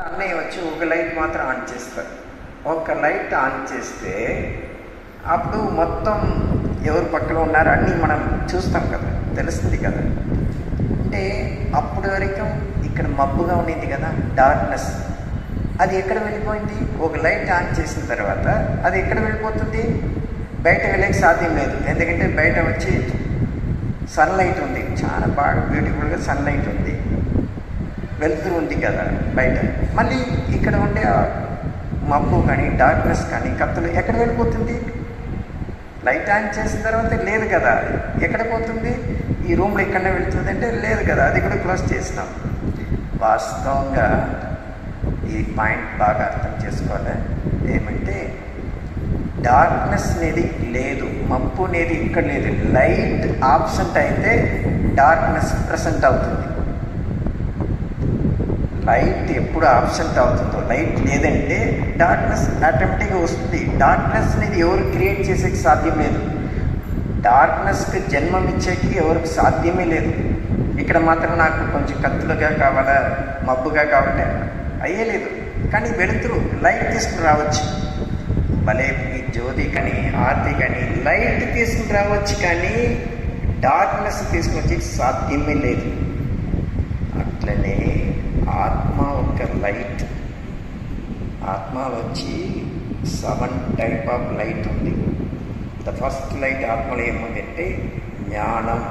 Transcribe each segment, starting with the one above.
అన్నయ్య వచ్చి ఒక లైట్ మాత్రం ఆన్ చేస్తారు. ఒక లైట్ ఆన్ చేస్తే అప్పుడు మొత్తం ఎవరు పక్కన ఉన్నారు అన్నీ మనం చూస్తాం కదా, తెలుస్తుంది కదా. అంటే అప్పటి వరకు ఇక్కడ మబ్బుగా ఉండేది కదా, డార్క్నెస్. అది ఎక్కడ వెళ్ళిపోయింది? ఒక లైట్ ఆన్ చేసిన తర్వాత అది ఎక్కడ వెళ్ళిపోతుంది? బయట వెళ్ళక సాధ్యం లేదు. ఎందుకంటే బయట వచ్చి సన్లైట్ ఉంది, చాలా బాగా బ్యూటిఫుల్గా సన్లైట్ ఉంది, వెలుతురు ఉంది కదా బయట. మళ్ళీ ఇక్కడ ఉండే మబ్బు కానీ డార్క్నెస్ కానీ కత్తులు ఎక్కడ వెళ్ళిపోతుంది? లైట్ ఆన్ చేసిన తర్వాత లేదు కదా, ఎక్కడ పోతుంది? ఈ రూమ్లో ఎక్కడనే వెళ్తుంది అంటే లేదు కదా, అది కూడా క్లోజ్ చేసినాం. వాస్తవంగా ఈ పాయింట్ బాగా అర్థం చేసుకోవాలి. ఏమంటే డార్క్నెస్ అనేది లేదు, మబ్బు అనేది ఇక్కడ లేదు. లైట్ ఆబ్సెంట్ అయితే డార్క్నెస్ ప్రజెంట్ అవుతుంది. లైట్ ఎప్పుడు ఆబ్సెంట్ అవుతుందో, లైట్ లేదంటే డార్క్నెస్ ఆటోమేటిక్గా వస్తుంది. డార్క్నెస్ అనేది ఎవరు క్రియేట్ చేసేకి సాధ్యం లేదు. డార్క్నెస్కి జన్మం ఇచ్చేకి ఎవరికి సాధ్యమే లేదు. ఇక్కడ మాత్రం నాకు కొంచెం కత్తులుగా కావాలా, మబ్బుగా కావాలంటే అయ్యేలేదు. కానీ వెలుతురు లైట్ తీసుకుని రావచ్చు. భలే ఈ జ్యోతి కానీ ఆర్తి కానీ లైట్ తీసుకుని రావచ్చు, కానీ డార్క్నెస్ తీసుకుని వచ్చి సాధ్యమే లేదు. అట్లనే ఆత్మ ఒక లైట్. ఆత్మ వచ్చి 7 టైప్ ఆఫ్ లైట్ ఉంది. ద ఫస్ట్ లైట్ ఆత్మలో ఏముంది అంటే జ్ఞానం.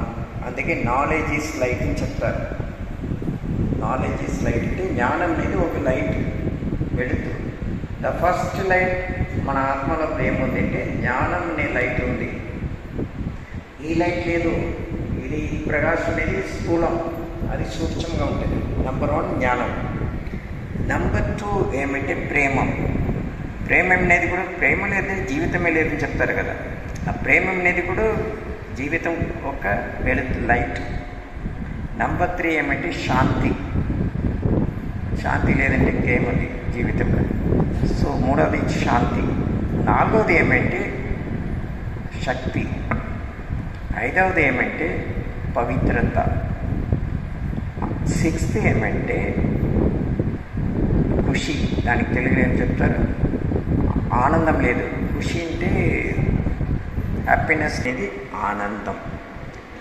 అందుకే నాలెడ్జ్ ఈజ్ లైట్ అని చెప్తారు. నాలెడ్జ్ ఈజ్ లైట్ అంటే జ్ఞానం అనేది ఒక లైట్, వెళుతూ. ద ఫస్ట్ లైట్ మన ఆత్మలో ఏముంది అంటే జ్ఞానం అనే లైట్ ఉంది. ఈ లైట్ లేదు, ఇది ప్రకాశం అనేది స్థూలం, అది సూక్ష్మంగా ఉంటుంది. నెంబర్ 1 జ్ఞానం. నెంబర్ 2 ఏమంటే ప్రేమం. ప్రేమం అనేది కూడా, ప్రేమ లేదని జీవితమే లేదని చెప్తారు కదా, ఆ ప్రేమం అనేది కూడా జీవితం ఒక వెలుతు లైట్. నెంబర్ 3 ఏమంటే శాంతి. శాంతి లేదంటే ఇంకేముంది జీవితంలో. సో 3వది శాంతి. 4వది ఏమంటే శక్తి. 5వది ఏమంటే పవిత్రత. 6th ఏమంటే ఖుషి. దానికి తెలుగులో ఏం చెప్తారు? ఆనందం లేదు. ఖుషి అంటే హ్యాపీనెస్ అనేది ఆనందం.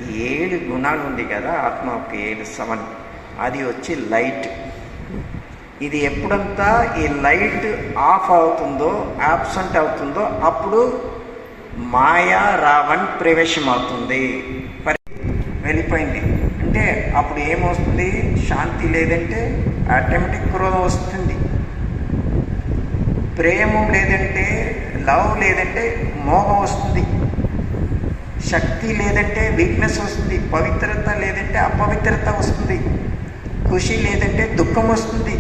ఈ 7 గుణాలు ఉంది కదా ఆత్మ, ఒక 7 అది వచ్చి లైట్. ఇది ఎప్పుడంతా ఈ లైట్ ఆఫ్ అవుతుందో, యాబ్సెంట్ అవుతుందో అప్పుడు మాయా రావణ్ ప్రవేశం అవుతుంది. వెళ్ళిపోయింది అంటే అప్పుడు ఏమొస్తుంది? శాంతి లేదంటే ఆటోమేటిక్ క్రోధం వస్తుంది. ప్రేమం లేదంటే లవ్ లేదంటే మోహం వస్తుంది. శక్తి లేదంటే వీక్నెస్ వస్తుంది. పవిత్రత లేదంటే అపవిత్రత వస్తుంది. ఖుషి లేదంటే దుఃఖం వస్తుంది.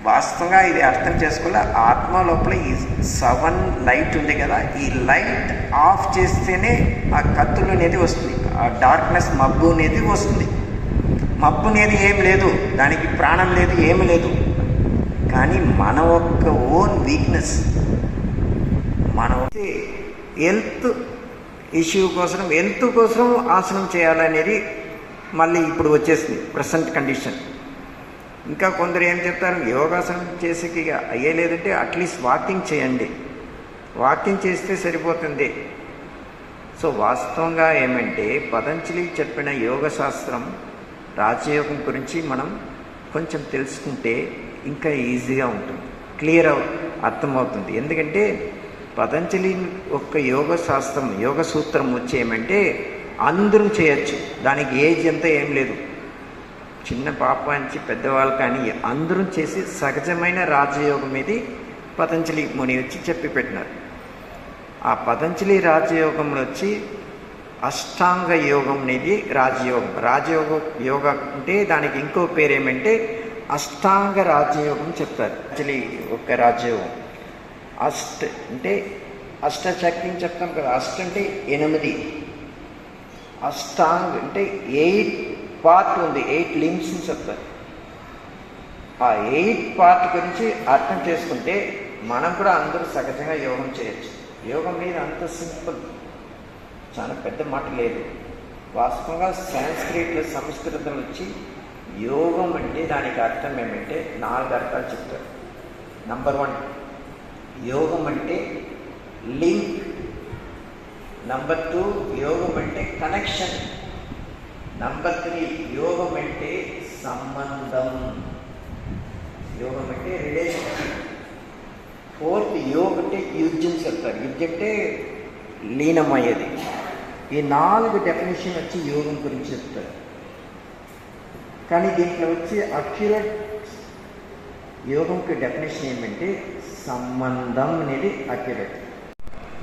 వాస్తవంగా ఇది అర్థం చేసుకోవాలి. ఆత్మ లోపల ఈ 7 లైట్ ఉంది కదా, ఈ లైట్ ఆఫ్ చేస్తేనే ఆ కత్తులు అనేది వస్తుంది, ఆ డార్క్నెస్ మబ్బు అనేది వస్తుంది. మబ్బు అనేది ఏం లేదు, దానికి ప్రాణం లేదు, ఏమి లేదు. కానీ మన ఒక్క ఓన్ వీక్నెస్, మన హెల్త్ ఇష్యూ కోసం, హెల్త్ కోసం ఆసనం చేయాలనేది మళ్ళీ ఇప్పుడు వచ్చేసింది ప్రజెంట్ కండిషన్. ఇంకా కొందరు ఏం చెప్తారు, యోగాసనం చేసేకి అయ్యేలేదంటే అట్లీస్ట్ వాకింగ్ చేయండి, వాకింగ్ చేస్తే సరిపోతుంది. సో వాస్తవంగా ఏమంటే పతంజలి చెప్పిన యోగ శాస్త్రం, రాజయోగం గురించి మనం కొంచెం తెలుసుకుంటే ఇంకా ఈజీగా ఉంటుంది, క్లియర్ అర్థమవుతుంది. ఎందుకంటే పతంజలి ఒక్క యోగ శాస్త్రం, యోగ సూత్రం వచ్చి ఏమంటే అందరూ చేయొచ్చు, దానికి ఏజ్ అంతా ఏం లేదు. చిన్న పాప నుంచి పెద్దవాళ్ళు కానీ అందరూ చేసి సహజమైన రాజయోగం ఇది పతంజలి ముని వచ్చి చెప్పి పెట్టినారు. ఆ పతంజలి రాజయోగంలో వచ్చి అష్టాంగ యోగం అనేది రాజయోగం. యోగ అంటే దానికి ఇంకో పేరు ఏమంటే అష్టాంగ రాజయోగం చెప్తారు. పతంజలి ఒక రాజయోగం. అంటే అష్టచక్రం చెప్తాం కదా, అష్ట అంటే 8, అష్టాంగ్ అంటే 8 పార్ట్ ఉంది, 8 లింబ్స్ అని చెప్తారు. ఆ 8 పార్ట్ గురించి అర్థం చేసుకుంటే మనం కూడా అందరూ సహజంగా యోగం చేయొచ్చు. యోగం మీద అంత సింపుల్, చాలా పెద్ద మాట లేదు. వాస్తవంగా సంస్కృతంలో వచ్చి యోగం అంటే దానికి అర్థం ఏమంటే 4 అర్థాలు చెప్తారు. నంబర్ 1, యోగం అంటే లింక్. నంబర్ 2, యోగం అంటే కనెక్షన్. నంబర్ 3, యోగం అంటే సంబంధం. యోగం అంటే రిలేషన్షిప్. 4th, యోగం అంటే యుద్ధం చెప్తారు. యుద్ధం అంటే లీనమయ్యేది. ఈ 4 డెఫినేషన్ వచ్చి యోగం గురించి చెప్తారు. కానీ దీంట్లో వచ్చి అక్యురేట్ యోగంకి డెఫినేషన్ ఏమంటే సంబంధం అనేది అక్యురేట్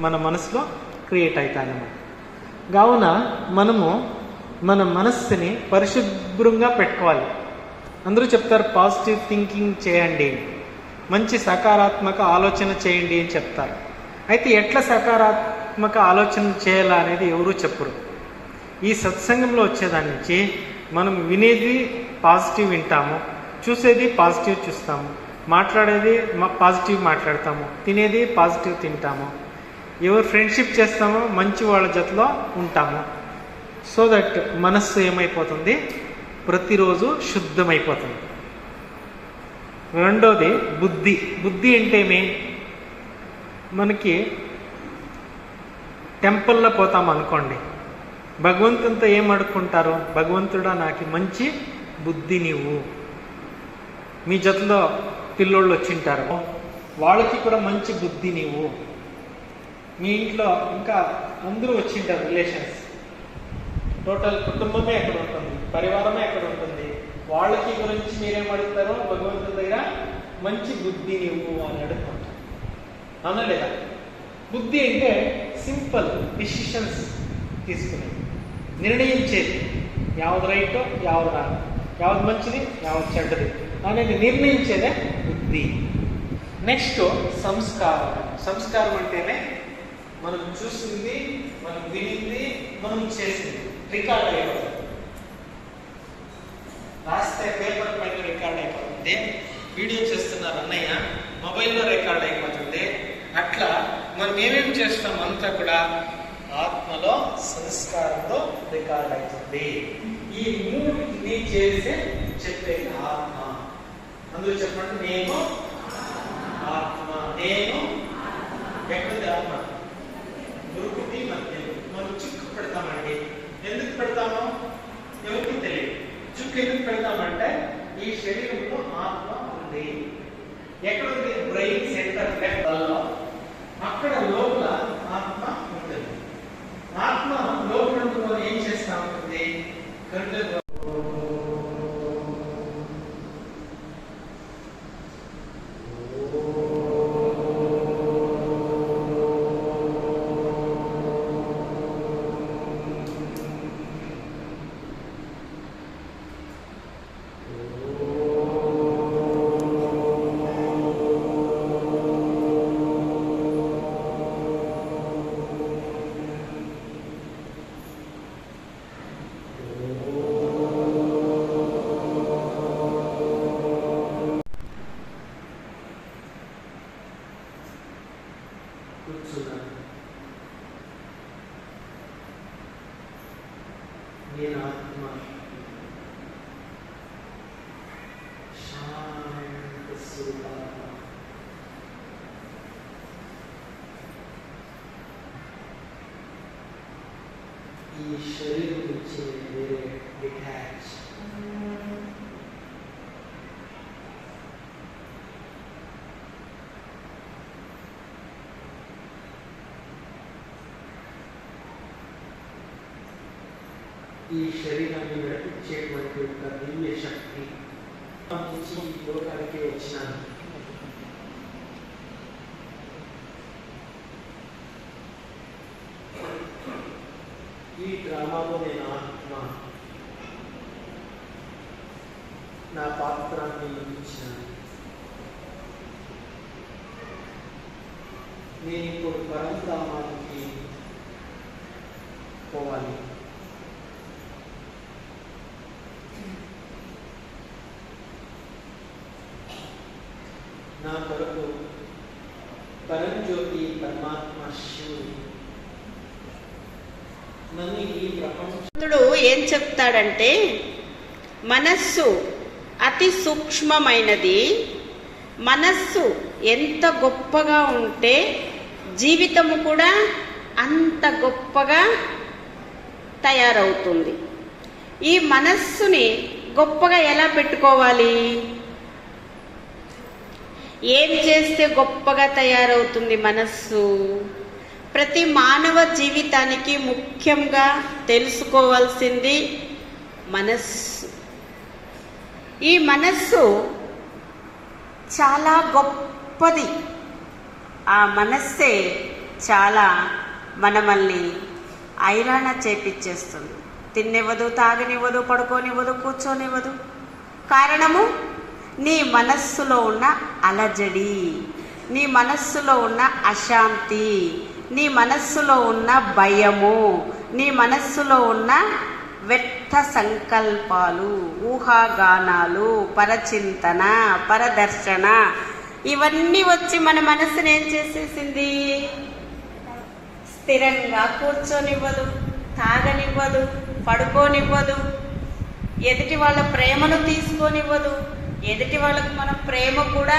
మన మనసులో క్రియేట్ అవుతాయన్నమాట. కావున మనము మన మనస్సుని పరిశుభ్రంగా పెట్టుకోవాలి. అందరూ చెప్తారు పాజిటివ్ థింకింగ్ చేయండి, మంచి సకారాత్మక ఆలోచన చేయండి అని చెప్తారు. అయితే ఎట్లా సకారాత్మక ఆలోచన చేయాలా అనేది ఎవరూ చెప్పరు. ఈ సత్సంగంలో వచ్చేదాని నుంచి మనం వినేది పాజిటివ్ వింటాము, చూసేది పాజిటివ్ చూస్తాము, మాట్లాడేది పాజిటివ్ మాట్లాడతాము, తినేది పాజిటివ్ తింటాము, ఎవరు ఫ్రెండ్షిప్ చేస్తామో మంచి వాళ్ళ జతలో ఉంటాము. సో దట్ మనస్సు ఏమైపోతుంది, ప్రతిరోజు శుద్ధమైపోతుంది. రెండోది బుద్ధి. బుద్ధి అంటే ఏమి, మనకి టెంపుల్లో పోతాం అనుకోండి, భగవంతునితో ఏం అడుక్కుంటారు, భగవంతుడా నాకు మంచి బుద్ధి నీవు. మీ జతలో పిల్లోళ్ళు వచ్చింటారు, వాళ్ళకి కూడా మంచి బుద్ధి నీవు. మీ ఇంట్లో ఇంకా అందరూ వచ్చింటారు, రిలేషన్స్, టోటల్ కుటుంబమే ఎక్కడ ఉంటుంది, పరివారమే ఎక్కడ ఉంటుంది, వాళ్ళకి గురించి మీరేం అడుగుతారో భగవంతుడి దగ్గర మంచి బుద్ధి నీవు అని అడుగుతుంటారు. అనలేదా? బుద్ధి అంటే సింపుల్ డిసిషన్స్ తీసుకునేది, నిర్ణయించేది, యావది రైటో యావది రాదు, యావది మంచిది యావది చెడ్డది అనేది నిర్ణయించేదే బుద్ధి. నెక్స్ట్ సంస్కారం. సంస్కారం అంటేనే మనం చూసింది, మనం వినింది, మనం చేసింది రికార్డ్ అయిపోతుంది. రాస్తే పేపర్ పైన రికార్డ్ అయిపోతుంది, వీడియో చేస్తున్నారు అన్నయ్య మొబైల్లో రికార్డ్ అయిపోతుంది. అట్లా మనం ఏమేమి చేస్తాం అంతా కూడా ఆత్మలో సంస్కారంలో రికార్డ్ అవుతుంది. ఈ మూడింటిని చేసే చెప్పేది ఆత్మ. అందులో చెప్పండి, నేను ఆత్మ. నేను ఎక్కడిది ఆత్మ? గురుకుటి మధ్యలో. మనం చుక్కు పెడతామండి. ఎందుకు పెడతాము ఎవరికి తెలియదు. చుక్కు ఎందుకు పెడతామంటే ఈ శరీరంలో ఆత్మ ఉంది. ఎక్కడుంది? బ్రెయిన్ సెంటర్ లెఫ్ట్లో, అక్కడ లోపల ఆత్మ ఉంటుంది. ఆత్మ లోపల ఏం చేస్తా ఉంటుంది? నేను ఆత్మ శాంత స్వరూపాత్మ. ఈ శరీరం నుంచి వేరే డిటాచ్. ఈ శరీరాన్ని నడిపించేటువంటి ఒక దివ్య శక్తి నుంచి ఈ లోకానికి వచ్చినాను. ఈ డ్రామాలో నేను ఆత్మ, నా పాత్రాన్ని నిర్మించినాను. నేను ఇప్పుడు పరంధామానికి పోవాలి. నా కొరకు పరంజ్యోతి పరమాత్మ శివుడు నన్ను ఈ ప్రపంచం ఏం చెప్తాడంటే, మనస్సు అతి సూక్ష్మమైనది. మనస్సు ఎంత గొప్పగా ఉంటే జీవితము కూడా అంత గొప్పగా తయారవుతుంది. ఈ మనస్సుని గొప్పగా ఎలా పెట్టుకోవాలి? ఏం చేస్తే గొప్పగా తయారవుతుంది మనస్సు? ప్రతి మానవ జీవితానికి ముఖ్యంగా తెలుసుకోవాల్సింది మనస్సు. ఈ మనస్సు చాలా గొప్పది. ఆ మనస్సే చాలా మనల్ని ఐరాణ చేపిచ్చేస్తుంది. తిన్నివ్వదు, తాగనివ్వదు, పడుకోనివ్వదు, కూర్చోనివ్వదు. కారణము నీ మనస్సులో ఉన్న అలజడి, నీ మనస్సులో ఉన్న అశాంతి, నీ మనస్సులో ఉన్న భయము, నీ మనస్సులో ఉన్న వ్యర్థ సంకల్పాలు, ఊహాగానాలు, పరచింతన, పరదర్శన, ఇవన్నీ వచ్చి మన మనస్సును ఏం చేసేసింది? స్థిరంగా కూర్చోనివ్వదు, తాగనివ్వదు, పడుకోనివ్వదు, ఎదుటి వాళ్ళ ప్రేమను తీసుకోనివ్వదు. ఎదుటి వాళ్ళకు మనం ప్రేమ కూడా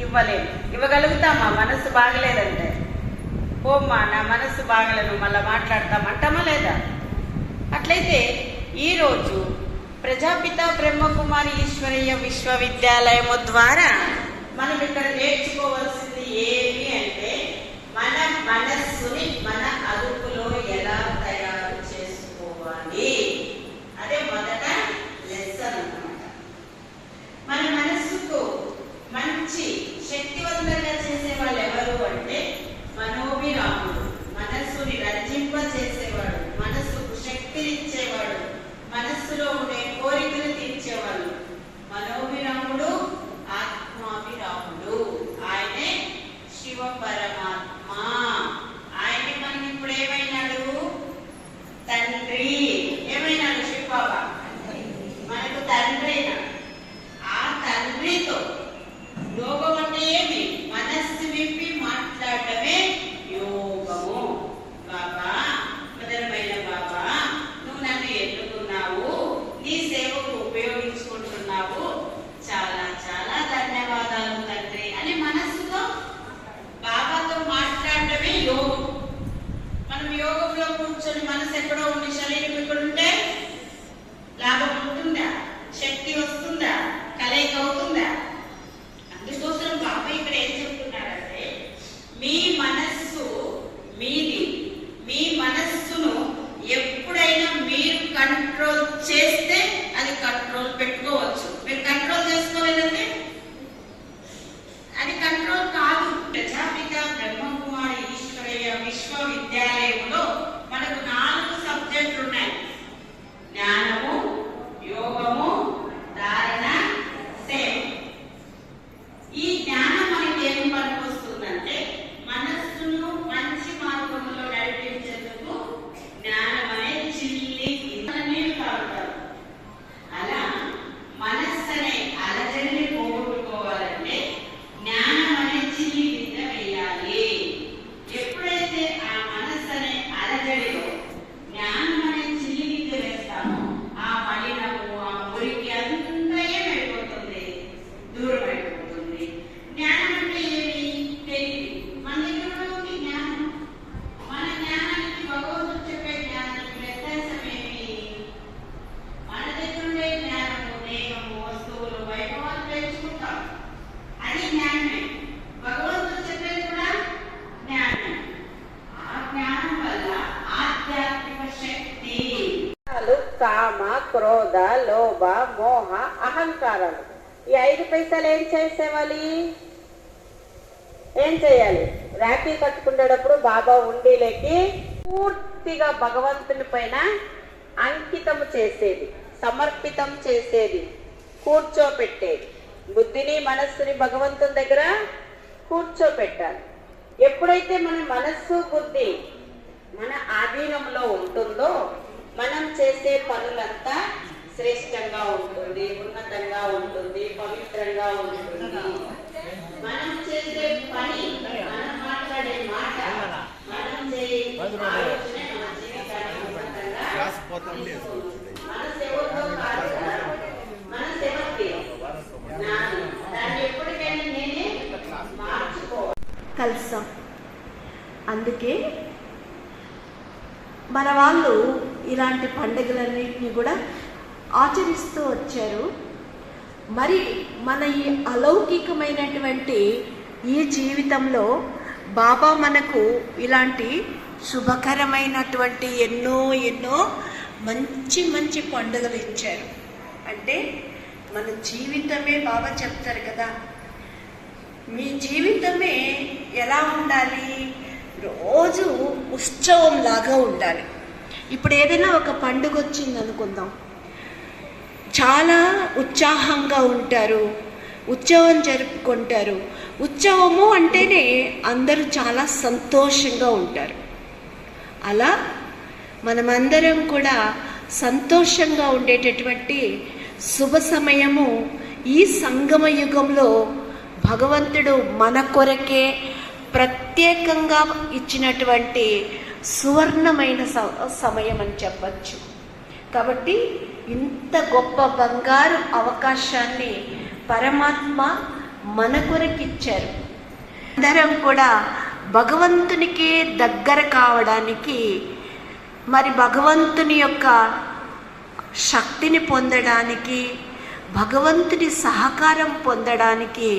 ఇవ్వలేము. ఇవ్వగలుగుతామా? మనస్సు బాగలేదంటే ఓమ్మా నా మనస్సు బాగలేదు మళ్ళీ మాట్లాడతామంటామా లేదా? అట్లయితే ఈరోజు ప్రజాపిత బ్రహ్మకుమారి ఈశ్వరయ్య విశ్వవిద్యాలయము ద్వారా మనం ఇక్కడ నేర్చుకోవాల్సింది ఏమి అంటే మన మనస్సుని మన అదుపులో ఎలా తయారు చేసుకోవాలి. అదే మొదట లెసన్ అన్నమాట. మన మనస్సుకు మంచి శక్తివంతంగా చేసే వాళ్ళు ఎవరు అంటే మనోభిరాముడు. మనస్సుని రంజింప చేసేవాడు, మనస్సుకు శక్తినిచ్చేవాడు, మనస్సులో ఉండే కోరికలు తీర్చేవాడు మనోభిరాముడు, ఆత్మాభిరాముడు. ఆయనే శివ పరమాత్మ. ఆయనే మనకి ఇప్పుడు ఏమైనాడు? తండ్రి. ఏమైనాడు? శివబాబా మనకు తండ్రి అయినాడు. ఆ తండ్రితో యోగం అంటే ఏమి? మనస్సు విప్పి మాట్లాడటమే యోగము. బాబా, మదనమైన బాబా, నువ్వు నన్ను ఎన్నుకున్నావు, నీ సేవకు ఉపయోగించుకుంటున్నావు, చాలా చాలా ధన్యవాదాలు తండ్రి అని మనస్సుతో బాబాతో మాట్లాడటమే యోగం. మనం యోగంలో కూర్చొని మనసు ఎక్కడో ఉండి శరీరం ఇక్కడ ఉంటే లాభం ఉంటుందా? శక్తి వస్తుందా? కలయిక అవుతుందా? అందుకోసం బాబా ఇక్కడ ఏం చెప్తున్నారంటే మీ మనస్సు మీది. మీ మనస్సును ఎప్పుడైనా మీరు కంట్రోల్ చేస్తే అది కంట్రోల్ పెట్టుకోవచ్చు. మీరు కంట్రోల్ చేసుకోలేదంటే అది కంట్రోల్ కాదు. ప్రజాపిత బ్రహ్మకుమారి ఈశ్వరయ్య విశ్వవిద్యాలయంలో మనకు 4 సబ్జెక్టులు ఉన్నాయి. జ్ఞానము, యోగము, ధారణ, సేవ. ఈ జ్ఞానం మనకి ఏం పనికొస్తుందంటే మనస్సును మంచి మార్గంలో నడిపించేందుకు జ్ఞానం అనే చిల్లి నీళ్ళు తాగుతారు. అలా మనస్సు అనే అలజడిని పోగొట్టుకోవాలంటే జ్ఞానం అనే చిల్లి కింద వేయాలి. ఎప్పుడైతే ఆ మనస్సు అనే అలజడిలో జ్ఞానం అనే చిల్లి కింద వేస్తామో ఆ మలినము, ఆ మురికి అంతా ఏమైపోతుంది? దూరం అయిపోతుంది. జ్ఞానం అంటే ఏమి? తెలివి. మన దగ్గర కూడా ఉంది జ్ఞానం. మన జ్ఞానానికి భగవంతుడు చెప్పే జ్ఞానానికి వ్యత్యాసం ఏమి? మన దగ్గర ఉండే జ్ఞానము, దేహము, వస్తువులు, వైభవాలు పెంచుకుంటాం, అది జ్ఞానమే. భగవంతుడు చెప్పేది కూడా జ్ఞానమే. ఆ జ్ఞానం వల్ల ఆధ్యాత్మిక శక్తి, కామ, క్రోధ, లోభ, మోహ, అహంకారాలు, ఈ 5 పైసలు ఏం చేసేవాలి? ఏం చేయాలి? రాఖీ కట్టుకునేటప్పుడు బాబా ఉండిలేకి పూర్తిగా భగవంతుని పైన అంకితం చేసేది, సమర్పితం చేసేది, కూర్చోపెట్టేది. బుద్ధిని మనస్సుని భగవంతుని దగ్గర కూర్చోపెట్టాలి. ఎప్పుడైతే మన మనస్సు బుద్ధి మన ఆధీనంలో ఉంటుందో మనం చేసే పనులంతా శ్రేష్టంగా ఉంటుంది, ఉన్నతంగా ఉంటుంది, పవిత్రంగా ఉంటుంది. మనం చేసే పని, మనం మాట్లాడే మాట, మనం చేసే ఆలోచన మన జీవితాన్ని ఉన్నతంగా మనసు ఎవరితో కాదు కలిసాం. అందుకే మన వాళ్ళు ఇలాంటి పండుగలన్నింటినీ కూడా ఆచరిస్తూ వచ్చారు. మరి మన ఈ అలౌకికమైనటువంటి ఈ జీవితంలో బాబా మనకు ఇలాంటి శుభకరమైనటువంటి ఎన్నో ఎన్నో మంచి మంచి పండుగలు ఇచ్చారు. అంటే మన జీవితమే బాబా చెప్తారు కదా, మీ జీవితమే ఎలా ఉండాలి, రోజు ఉత్సవం లాగా ఉండాలి. ఇప్పుడు ఏదైనా ఒక పండుగ వచ్చింది అనుకుందాం, చాలా ఉత్సాహంగా ఉంటారు, ఉత్సవం జరుపుకుంటారు. ఉత్సవము అంటేనే అందరూ చాలా సంతోషంగా ఉంటారు. అలా మనమందరం కూడా సంతోషంగా ఉండేటటువంటి శుభ సమయము ఈ సంగమ యుగంలో భగవంతుడు మన కొరకే ప్రత్యేకంగా ఇచ్చినటువంటి సువర్ణమైన సమయం అని చెప్పచ్చు. కాబట్టి ఇంత గొప్ప బంగారు అవకాశాన్ని పరమాత్మ మన కొరకు ఇచ్చారు. అందరం కూడా భగవంతునికి దగ్గర కావడానికి, మరి భగవంతుని యొక్క శక్తిని పొందడానికి, భగవంతుని సహకారం పొందడానికి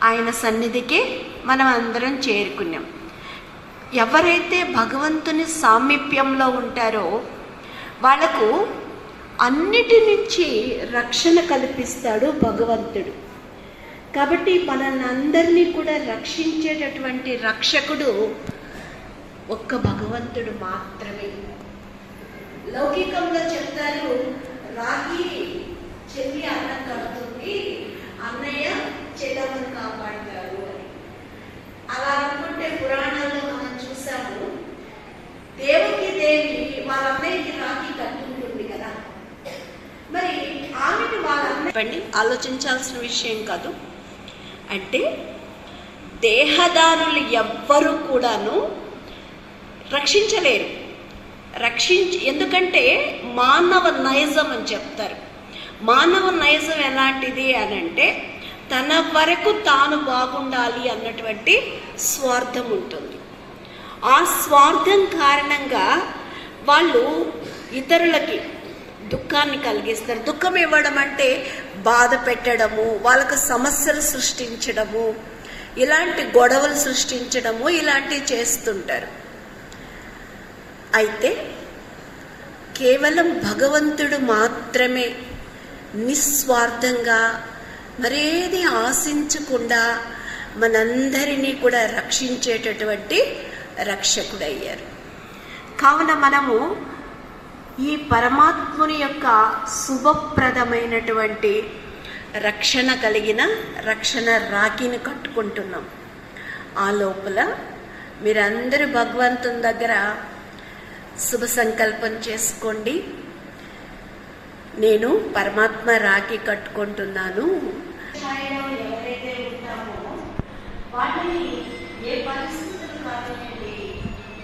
ఆయన సన్నిధికి మనం అందరం చేరుకున్నాం. ఎవరైతే భగవంతుని సామీప్యంలో ఉంటారో వాళ్ళకు అన్నిటి నుంచి రక్షణ కల్పిస్తాడు భగవంతుడు. కాబట్టి మనల్ని అందరినీ కూడా రక్షించేటటువంటి రక్షకుడు ఒక్క భగవంతుడు మాత్రమే. లౌకికంలో చెప్తారు, రాఖీ చెల్లి అన్న కడుతుంది, అన్నయ్య చెల్లెమ్మను కాపాడతాడు అని. అలా అనుకుంటే పురాణాల్లో మనం చూసాము, దేవకి దేవి వాళ్ళ అన్నయ్యకి రాఖీ కట్టుకుంటుంది కదా, మరి ఆమెను వాళ్ళ అన్నయ్య ఆలోచించాల్సిన విషయం కాదు. అంటే దేహదారులు ఎవ్వరూ కూడాను రక్షించలేరు. ఎందుకంటే మానవ నైజం అని చెప్తారు. మానవ నైజం ఎలాంటిది అని అంటే తన వరకు తాను బాగుండాలి అన్నటువంటి స్వార్థం ఉంటుంది. ఆ స్వార్థం కారణంగా వాళ్ళు ఇతరులకి దుఃఖాన్ని కలిగిస్తారు. దుఃఖం ఇవ్వడం అంటే బాధ పెట్టడము, వాళ్ళకు సమస్యలు సృష్టించడము, ఇలాంటి గొడవలు సృష్టించడము, ఇలాంటివి చేస్తుంటారు. అయితే కేవలం భగవంతుడు మాత్రమే నిస్వార్థంగా మరేది ఆశించకుండా మనందరినీ కూడా రక్షించేటటువంటి రక్షకుడయ్యారు. కావున మనము ఈ పరమాత్ముని యొక్క శుభప్రదమైనటువంటి రక్షణ కలిగిన రక్షణ రాఖీని కట్టుకుంటున్నాం. ఆ లోపల మీరందరూ భగవంతుని దగ్గర శుభ సంకల్పం చేసుకోండి. నేను పరమాత్మ రాఖీ కట్టుకుంటున్నాను. ఎవరైతే ఉంటామో వాటిని ఏ పరిస్థితులు కానివ్వండి,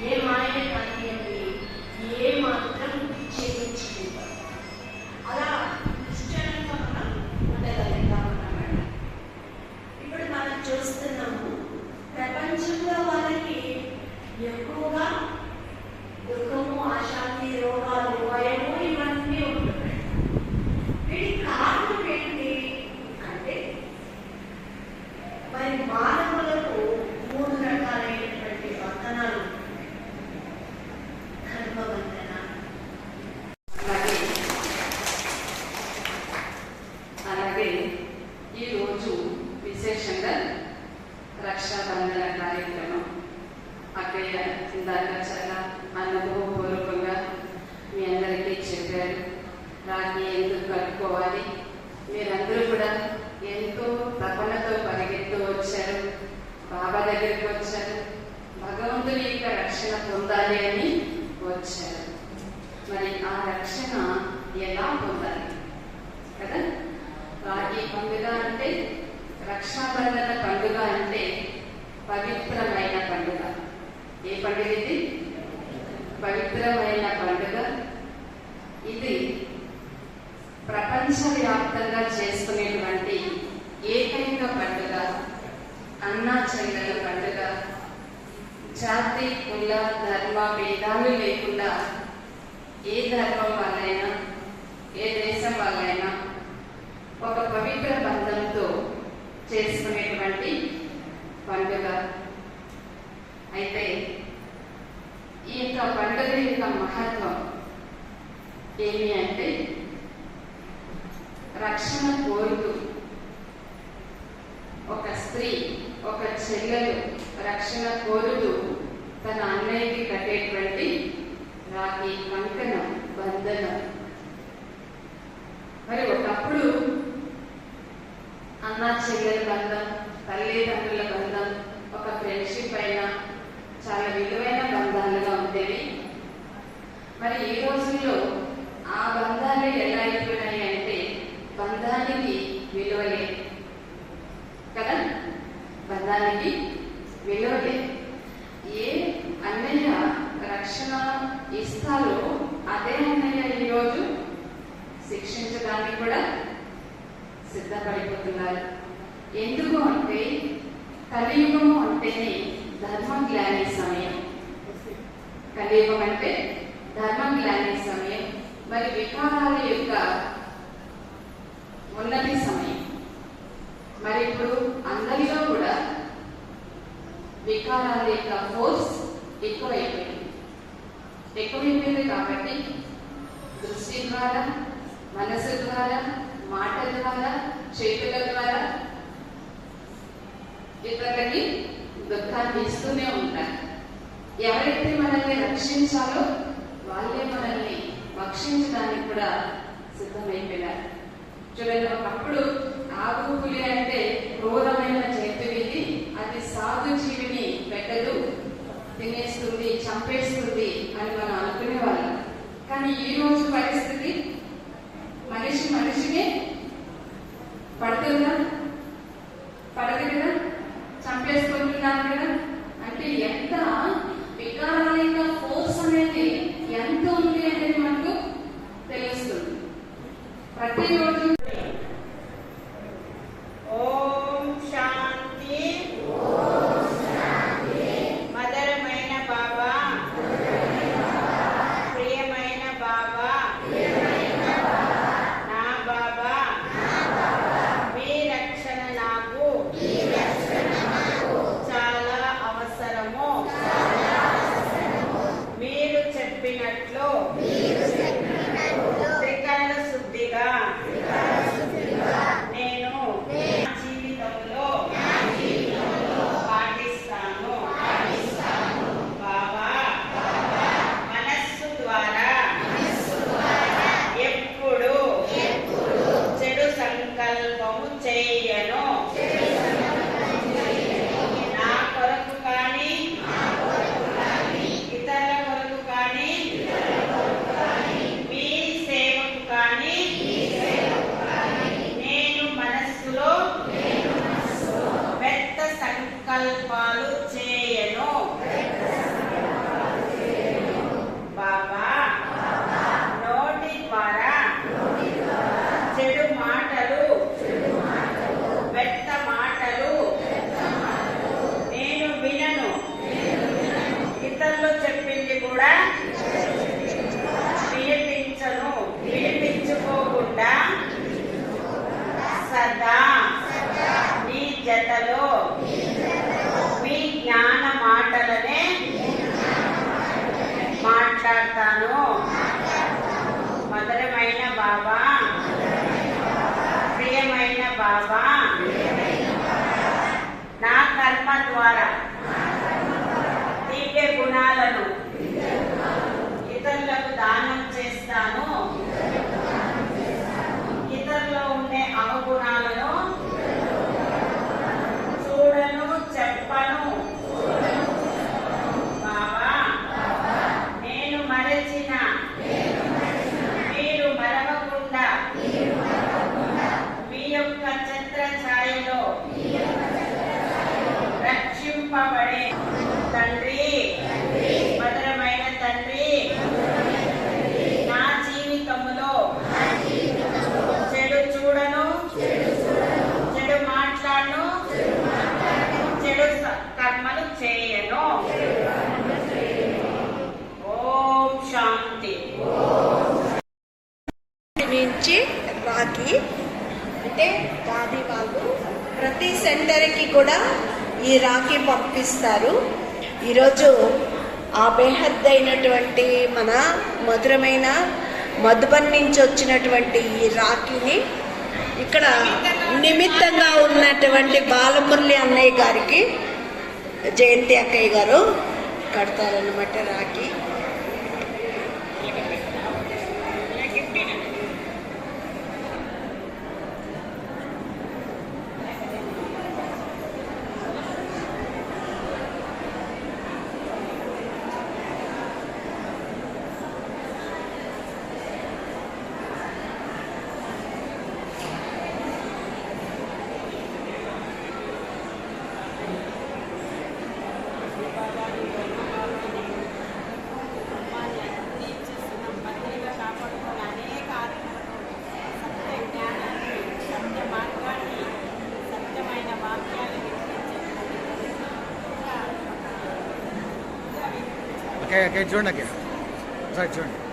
ఏ మాయ కానివ్వండి, ఏ మాత్రం చేయించుకుంటాం. అలా నిశ్చయంగా మనం ఉండగలుగుతాం అన్నమాట. ఇప్పుడు మనం చూస్తున్నాము, ప్రపంచంలో వాళ్ళకి ఎక్కువగా దుఃఖము, అశాంతి, రోగాలు, భయము ఇవన్నీ ఉంటున్నాయి. వీటి కారణం ఏంటి అంటే మరి మానవులకు 3 రకాలైనటువంటి బంధనాలు ఉంటాయి. కర్మబంధన, అలాగే ఈరోజు విశేషంగా రక్షాబంధన కార్యక్రమం అక్కయ్య ఇందాక చాలా అనుభవపూర్వకంగా మీ అందరికీ చెప్పారు. రాఖీ ఎందుకు కట్టుకోవాలి, మీరందరూ కూడా ఎంతో తపనతో పరిగెత్తు వచ్చారు, బాబా దగ్గరికి వచ్చారు, భగవంతుని యొక్క రక్షణ పొందాలి అని వచ్చారు. మరి ఆ రక్షణ ఎలా పొందాలి కదా? రాఖీ పండుగ అంటే, రక్షాబంధన పండుగ అంటే పవిత్రమైన పండుగ. ఏ పండుగ ఇది? పవిత్రమైన పండుగ. ఇది ప్రపంచవ్యాప్తంగా చేసుకునేటువంటి ఏకైక పండుగ. అన్నా చెల్లెల పండుగ. జాతి కుల ధర్మ భేదాలు లేకుండా ఏ ధర్మం వాళ్ళైనా ఏ దేశం వాళ్ళైనా ఒక పవిత్ర బంధంతో చేసుకునేటువంటి పండుగ. అయితే ఈ యొక్క పండుగ యొక్క మహత్వం ఏమి అంటే, రక్షణ కోరుతూ ఒక స్త్రీ, ఒక చెల్లెలు రక్షణ కోరుతూ తన అన్నయ్యకి కట్టేటువంటి రాఖీ, కంకణం, బంధనం. మరి ఒకప్పుడు అన్న చెల్లెల బంధం, తల్లిదండ్రుల బంధం ఒక ఫ్రెండ్షిప్ అయినా చాలా విలువైన బంధాలుగా ఉండేవి. మరి ఈ రోజుల్లో ఆ బంధాలు ఎలా అయిపోయినాయి అంటే, బంధానికి విలువ లేదు కదా, బంధానికి విలువ లేదు. ఏ అన్నయ్య రక్షణ ఇస్తారో అదే అన్నయ్య ఈరోజు శిక్షించడానికి కూడా సిద్ధపడిపోతున్నారు. ఎందుకు అంటే, కలియుగము అంటేనే ధర్మగ్లాని సమయం. కలియుగం అంటే ధర్మగ్లాని సమయం, మరి వికారాల యొక్క ఉన్నతి సమయం. మరి ఇప్పుడు అందరిలో కూడా వికారాల యొక్క ఫోర్స్ ఎక్కువైపోయింది కాబట్టి దృష్టి ద్వారా, మనసు ద్వారా, మాటల ద్వారా, చేతుల ద్వారా ఇతరులకి దుఃఖాన్ని ఇస్తూనే ఉంటారు. ఎవరైతే మనల్ని రక్షించాలో వాళ్ళే మనల్ని భక్షించడానికి కూడా సిద్ధమైపోయినారు. చూడండి, ఒకప్పుడు ఆవు పులి అంటే క్రూరమైన జంతువు, అది సాధు జీవిని పెట్టదు, తినేస్తుంది, చంపేస్తుంది అని మనం అనుకునేవాళ్ళం. కానీ ఈ రోజు పరిస్థితి, మనిషి మనిషిని పడుతుందా? పడదు కదా, చంపేసుకుంటున్నారు కదా. అంటే ఎంత వికారాల యొక్క ఫోర్స్ అనేది ఎంత ఉంది అనేది మనకు తెలుస్తుంది. ప్రతిరోజు ఓం శాంతి. మధురమైన బాబా, ప్రియమైన బాబా, నా బాబా, మీ రక్షణ నాకు చాలా అవసరము. మీరు చెప్పినట్లు త్రికరణ శుద్ధిగా నేను జీవితంలో పాటిస్తాను. బాబా, మనస్సు ద్వారా ఎప్పుడు చెడు సంకల్పము చేయను. నా కొరకు కానీ ఇతరుల కొరకు కానీ మీ సేవకు కానీ నేను మనస్సులో వ్యర్థ సంకల్పాలు చేయను. బాబా, నోటి ద్వారా చెడు మాటలు, వ్యర్థ మాటలు నేను వినను. ఇతరులు చెప్పింది కూడా వినిపించను. వినిపించుకోకుండా సదా మీ జతలో మీ జ్ఞాన మాటలనే మాట్లాడతాను. మధురమైన బాబా, ప్రియమైన బాబా, నా కర్మ ద్వారా దివ్య గుణాలను ఇతరులకు దానం చేస్తాను. ఇతరులో ఉండే అవగుణాలను చూడను, చెప్పను. బాబా, నేను మరచిన మీరు మరవకుండా మీ యొక్క ఛత్ర ఛాయలో రక్షింపబడే తండ్రి, మధుర ప్రతి సెంటర్కి కూడా ఈ రాఖీ పంపిస్తారు. ఈరోజు ఆ బేహద్దైనటువంటి మన మధురమైన మధుబన్ నుంచి వచ్చినటువంటి ఈ రాఖీని ఇక్కడ నిమిత్తంగా ఉన్నటువంటి బాలమురళి అన్నయ్య గారికి జయంతి అక్కయ్య గారు కడతారన్నమాట రాఖీ. చూడండి చూడండి.